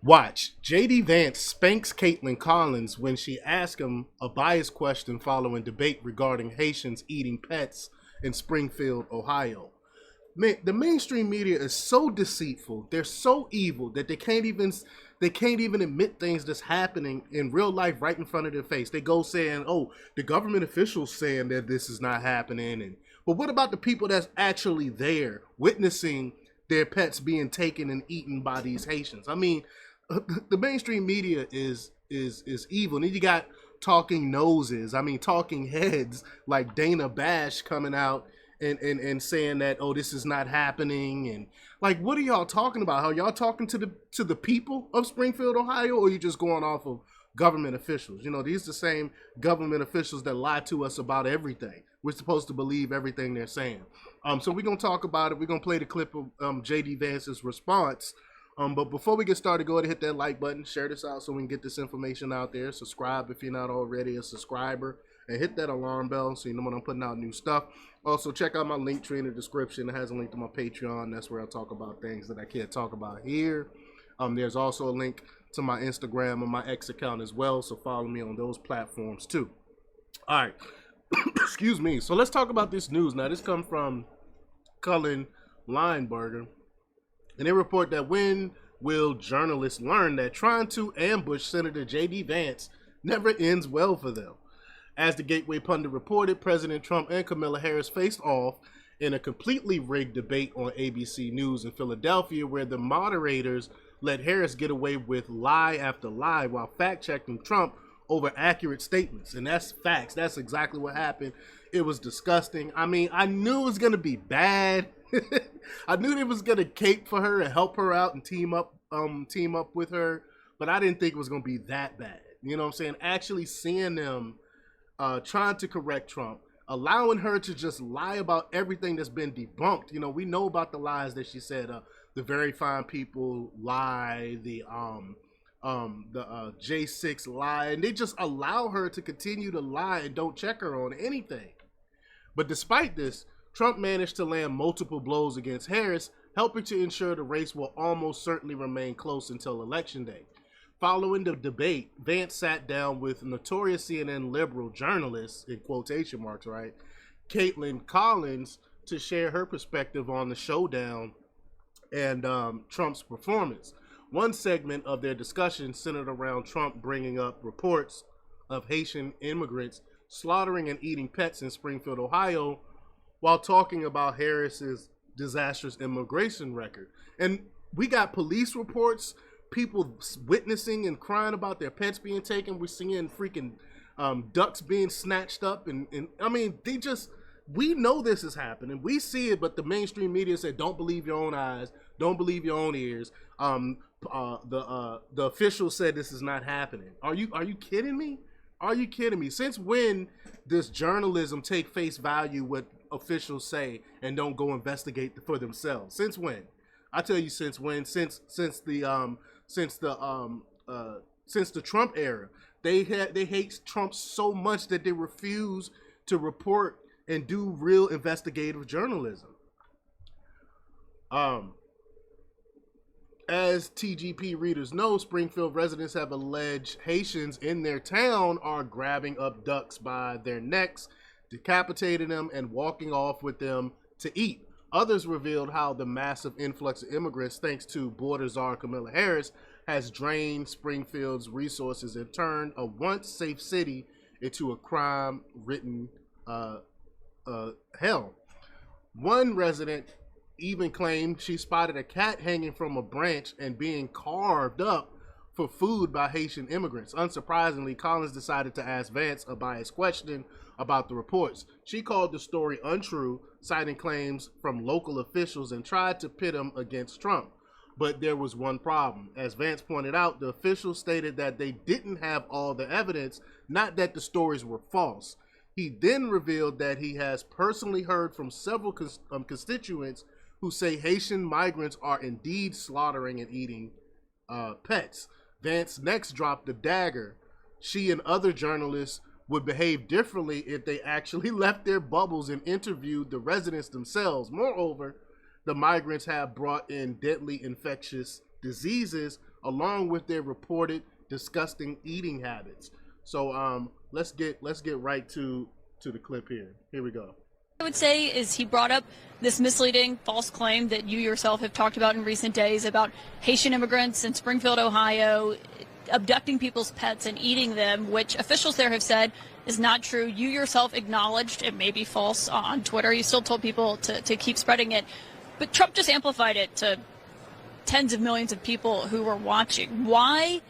Watch. JD Vance spanks Caitlin Collins when she asks him a biased question following debate regarding Haitians eating pets in Springfield, Ohio. Man, the mainstream media is so deceitful. They're so evil that they can't even admit things that's happening in real life right in front of their face. They go saying, "Oh, the government officials saying that this is not happening," but what about the people that's actually there witnessing their pets being taken and eaten by these Haitians? I mean, the mainstream media is evil. And then you got talking noses. I mean, talking heads like Dana Bash coming out and saying that, oh, this is not happening, and like, what are y'all talking about? How y'all talking to the people of Springfield, Ohio, or are you just going off of government officials? You know, these are the same government officials that lie to us about everything. We're supposed to believe everything they're saying. So we're gonna talk about it. We're gonna play the clip of JD Vance's response. But before we get started, go ahead and hit that like button, share this out so we can get this information out there. Subscribe if you're not already a subscriber, and hit that alarm bell so you know when I'm putting out new stuff. Also, check out my link tree in the description. It has a link to my Patreon. That's where I talk about things that I can't talk about here. There's also a link to my Instagram and my X account as well, so follow me on those platforms too. All right. Excuse me. So let's talk about this news. Now, this comes from Cullen Lineberger. And they report that when will journalists learn that trying to ambush Senator J.D. Vance never ends well for them? As the Gateway pundit reported, President Trump and Kamala Harris faced off in a completely rigged debate on ABC News in Philadelphia, where the moderators let Harris get away with lie after lie while fact-checking Trump over accurate statements. And that's facts. That's exactly what happened. It was disgusting. I mean, I knew it was going to be bad. I knew they was gonna cape for her and help her out and team up with her, but I didn't think it was gonna be that bad. You know what I'm saying? Actually seeing them trying to correct Trump, allowing her to just lie about everything that's been debunked. You know, we know about the lies that she said. The very fine people lie, the J6 lie, and they just allow her to continue to lie and don't check her on anything. But despite this, Trump managed to land multiple blows against Harris, helping to ensure the race will almost certainly remain close until Election Day. Following the debate, Vance sat down with notorious CNN liberal journalist, in quotation marks, right, Kaitlan Collins, to share her perspective on the showdown and Trump's performance. One segment of their discussion centered around Trump bringing up reports of Haitian immigrants slaughtering and eating pets in Springfield, Ohio, while talking about Harris's disastrous immigration record. And we got police reports, people witnessing and crying about their pets being taken. We're seeing freaking ducks being snatched up. And I mean, we know this is happening. We see it, but the mainstream media said, don't believe your own eyes. Don't believe your own ears. The officials said this is not happening. Are you kidding me? Are you kidding me? Since when does journalism take face value what officials say and don't go investigate for themselves? Since when? I tell you, since when? Since the Trump era, they hate Trump so much that they refuse to report and do real investigative journalism. As TGP readers know, Springfield residents have alleged Haitians in their town are grabbing up ducks by their necks, decapitating them, and walking off with them to eat. Others revealed how the massive influx of immigrants, thanks to border czar Kamala Harris, has drained Springfield's resources and turned a once safe city into a crime-ridden hell. One resident even claimed she spotted a cat hanging from a branch and being carved up for food by Haitian immigrants. Unsurprisingly, Collins decided to ask Vance a biased question about the reports. She called the story untrue, citing claims from local officials, and tried to pit him against Trump. But there was one problem. As Vance pointed out, the officials stated that they didn't have all the evidence, not that the stories were false. He then revealed that he has personally heard from several constituents who say Haitian migrants are indeed slaughtering and eating pets. Vance next dropped the dagger. She and other journalists would behave differently if they actually left their bubbles and interviewed the residents themselves. Moreover, the migrants have brought in deadly infectious diseases along with their reported disgusting eating habits. So let's get right to the clip here. Here we go. I would say is he brought up this misleading false claim that you yourself have talked about in recent days about Haitian immigrants in Springfield, Ohio, abducting people's pets and eating them, which officials there have said is not true. You yourself acknowledged it may be false on Twitter. You still told people to keep spreading it. But Trump just amplified it to tens of millions of people who were watching. Why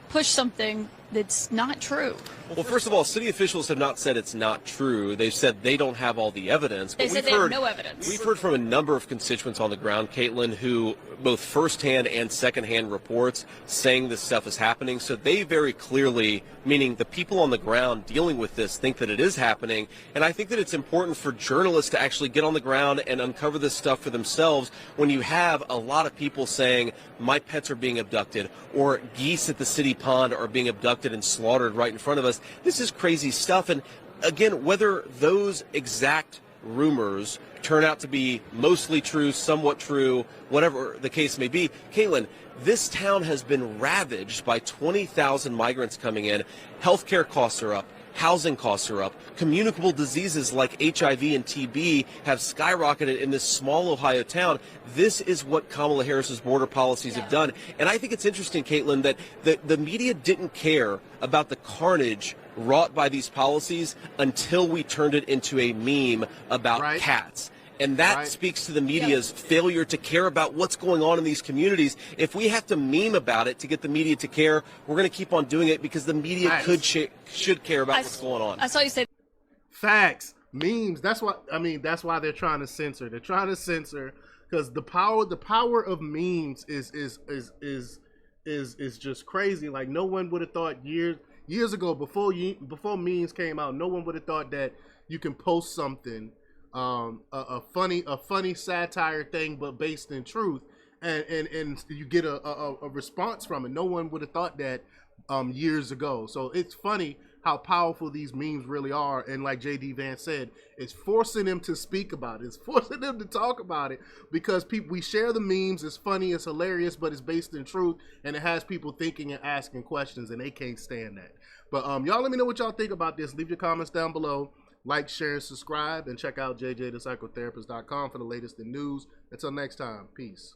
push something that's not true? Well, first of all, city officials have not said it's not true. They've said they don't have all the evidence. They said they have no evidence. We've heard from a number of constituents on the ground, Kaitlan, who both firsthand and secondhand reports saying this stuff is happening. So they very clearly, meaning the people on the ground dealing with this, think that it is happening. And I think that it's important for journalists to actually get on the ground and uncover this stuff for themselves when you have a lot of people saying, my pets are being abducted, or geese at the city pond are being abducted and slaughtered right in front of us. This is crazy stuff. And again, whether those exact rumors turn out to be mostly true, somewhat true, whatever the case may be, Kaitlan, this town has been ravaged by 20,000 migrants coming in. Healthcare costs are up. Housing costs are up. Communicable diseases like HIV and TB have skyrocketed in this small Ohio town. This is what Kamala Harris's border policies have done. And I think it's interesting, Kaitlan, that the media didn't care about the carnage wrought by these policies until we turned it into a meme about cats. And that speaks to the media's failure to care about what's going on in these communities. If we have to meme about it to get the media to care, we're going to keep on doing it because the media should care about what's going on. I saw you say facts, memes. That's what I mean. That's why they're trying to censor. They're trying to censor because the power of memes is just crazy. Like no one would have thought years ago before memes came out, no one would have thought that you can post something. A funny satire thing, but based in truth, and you get a response from it. No one would have thought that years ago. So it's funny how powerful these memes really are, and like JD Vance said, it's forcing them to speak about it. It's forcing them to talk about it because we share the memes. It's funny, it's hilarious, but it's based in truth, and it has people thinking and asking questions, and they can't stand that. But y'all let me know what y'all think about this. Leave your comments down below. Like, share, and subscribe, and check out jjthepsychotherapist.com for the latest in news. Until next time, peace.